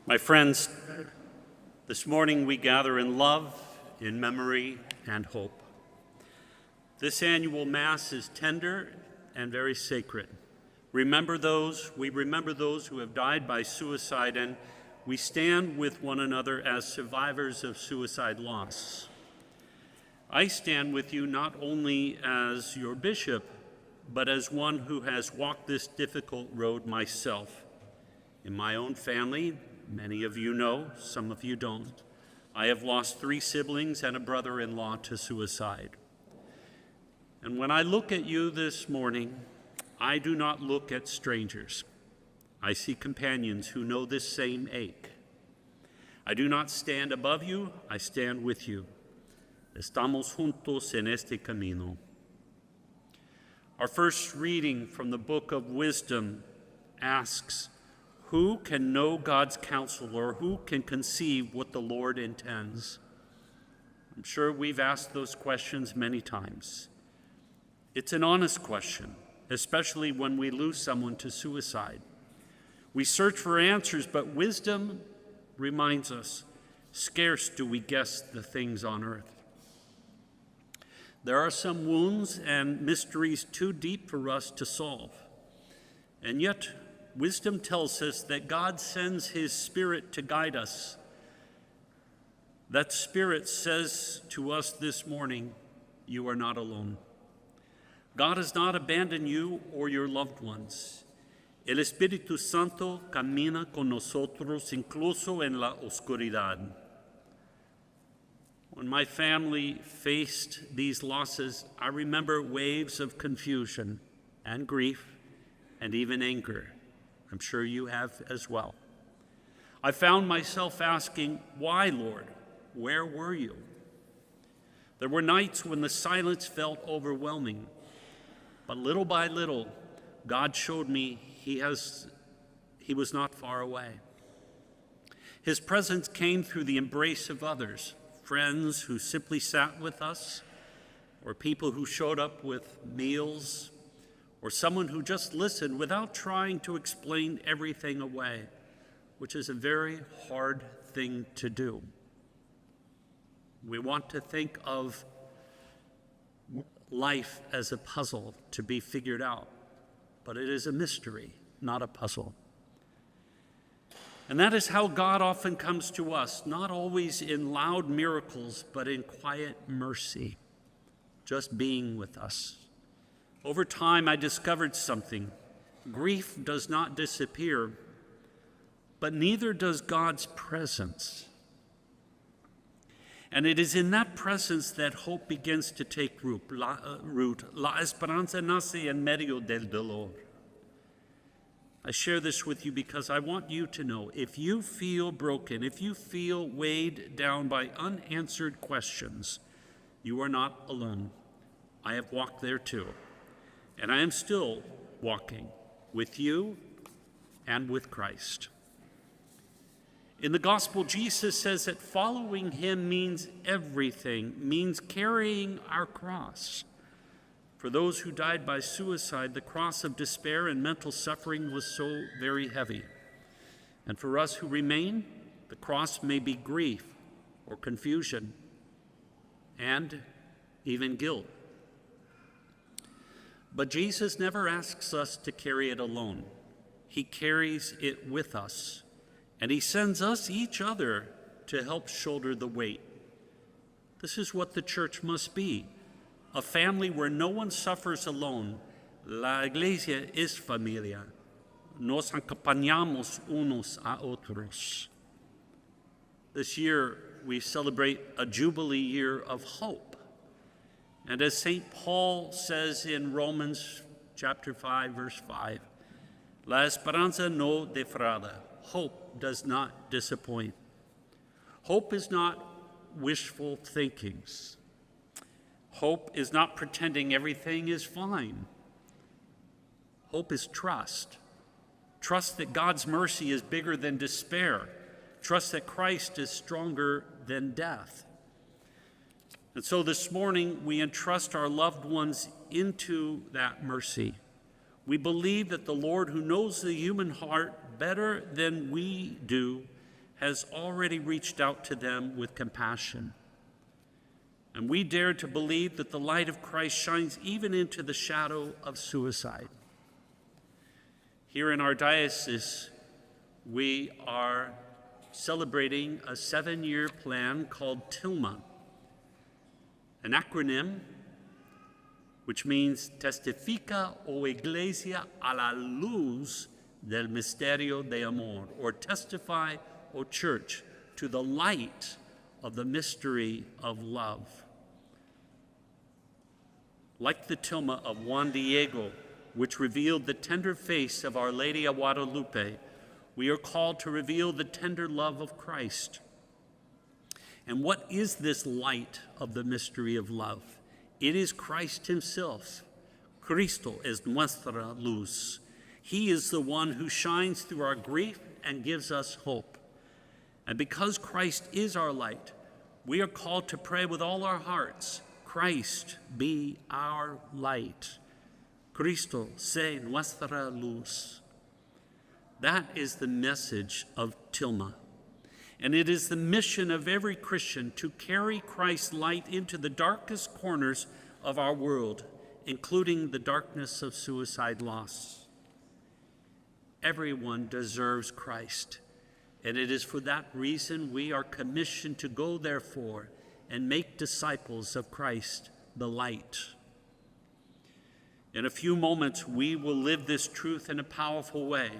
My friends, this morning we gather in love, in memory, and hope. This annual Mass is tender and very sacred. We remember those who have died by suicide, and we stand with one another as survivors of suicide loss. I stand with you not only as your bishop, but as one who has walked this difficult road myself. In my own family, many of you know, some of you don't, I have lost 3 siblings and a brother-in-law to suicide. And when I look at you this morning, I do not look at strangers. I see companions who know this same ache. I do not stand above you, I stand with you. Estamos juntos en este camino. Our first reading from the Book of Wisdom asks, who can know God's counsel, or who can conceive what the Lord intends? I'm sure we've asked those questions many times. It's an honest question, especially when we lose someone to suicide. We search for answers, but wisdom reminds us, scarce do we guess the things on earth. There are some wounds and mysteries too deep for us to solve, and yet wisdom tells us that God sends his Spirit to guide us. That Spirit says to us this morning, you are not alone. God has not abandoned you or your loved ones. El Espíritu Santo camina con nosotros incluso en la oscuridad. When my family faced these losses, I remember waves of confusion and grief and even anger. I'm sure you have as well. I found myself asking, why, Lord? Where were you? There were nights when the silence felt overwhelming, but little by little, God showed me he was not far away. His presence came through the embrace of others, friends who simply sat with us, or people who showed up with meals, or someone who just listened without trying to explain everything away, which is a very hard thing to do. We want to think of life as a puzzle to be figured out, but it is a mystery, not a puzzle. And that is how God often comes to us, not always in loud miracles, but in quiet mercy, just being with us. Over time, I discovered something. Grief does not disappear, but neither does God's presence. And it is in that presence that hope begins to take root. La esperanza nace en medio del dolor. I share this with you because I want you to know, if you feel broken, if you feel weighed down by unanswered questions, you are not alone. I have walked there too. And I am still walking with you and with Christ. In the gospel, Jesus says that following him means everything, means carrying our cross. For those who died by suicide, the cross of despair and mental suffering was so very heavy. And for us who remain, the cross may be grief or confusion and even guilt. But Jesus never asks us to carry it alone. He carries it with us, and he sends us each other to help shoulder the weight. This is what the church must be, a family where no one suffers alone. La iglesia es familia. Nos acompañamos unos a otros. This year, we celebrate a Jubilee year of hope. And as St. Paul says in Romans chapter 5, verse 5, La esperanza no defrauda. Hope does not disappoint. Hope is not wishful thinkings. Hope is not pretending everything is fine. Hope is trust. Trust that God's mercy is bigger than despair. Trust that Christ is stronger than death. And so this morning, we entrust our loved ones into that mercy. We believe that the Lord, who knows the human heart better than we do, has already reached out to them with compassion. And we dare to believe that the light of Christ shines even into the shadow of suicide. Here in our diocese, we are celebrating a 7-year plan called TILMA, an acronym which means Testifica o Iglesia a la luz del misterio de amor, or testify, O Church, to the light of the mystery of love. Like the tilma of Juan Diego, which revealed the tender face of Our Lady of Guadalupe, we are called to reveal the tender love of Christ. And what is this light of the mystery of love? It is Christ himself. Cristo es nuestra luz. He is the one who shines through our grief and gives us hope. And because Christ is our light, we are called to pray with all our hearts, Christ be our light. Cristo se nuestra luz. That is the message of Tilma. And it is the mission of every Christian to carry Christ's light into the darkest corners of our world, including the darkness of suicide loss. Everyone deserves Christ, and it is for that reason we are commissioned to go, therefore, and make disciples of Christ, the light. In a few moments, we will live this truth in a powerful way.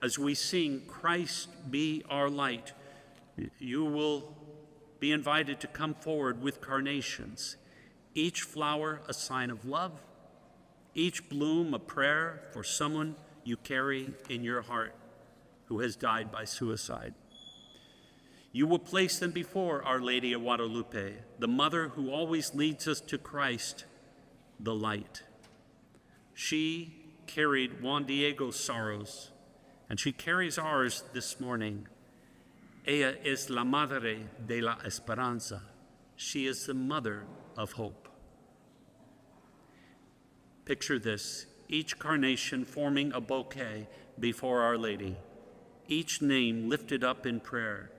As we sing, Christ be our light, you will be invited to come forward with carnations, each flower a sign of love, each bloom a prayer for someone you carry in your heart who has died by suicide. You will place them before Our Lady of Guadalupe, the mother who always leads us to Christ, the light. She carried Juan Diego's sorrows, and she carries ours this morning. Ella es la madre de la esperanza. She is the mother of hope. Picture this, each carnation forming a bouquet before Our Lady, each name lifted up in prayer,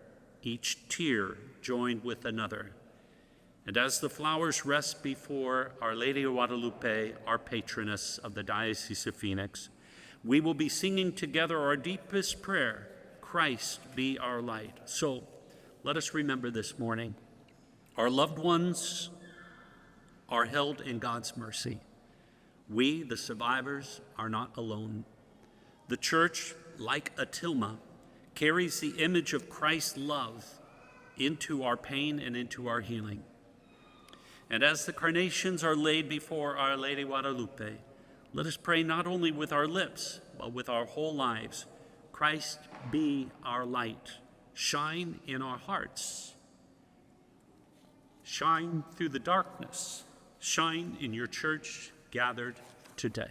each tear joined with another. And as the flowers rest before Our Lady of Guadalupe, our patroness of the Diocese of Phoenix, we will be singing together our deepest prayer, Christ be our light. So let us remember this morning, our loved ones are held in God's mercy. We, the survivors, are not alone. The Church, like a tilma, carries the image of Christ's love into our pain and into our healing. And as the carnations are laid before Our Lady Guadalupe, let us pray not only with our lips, but with our whole lives. Christ be our light. Shine in our hearts. Shine through the darkness. Shine in your church gathered today.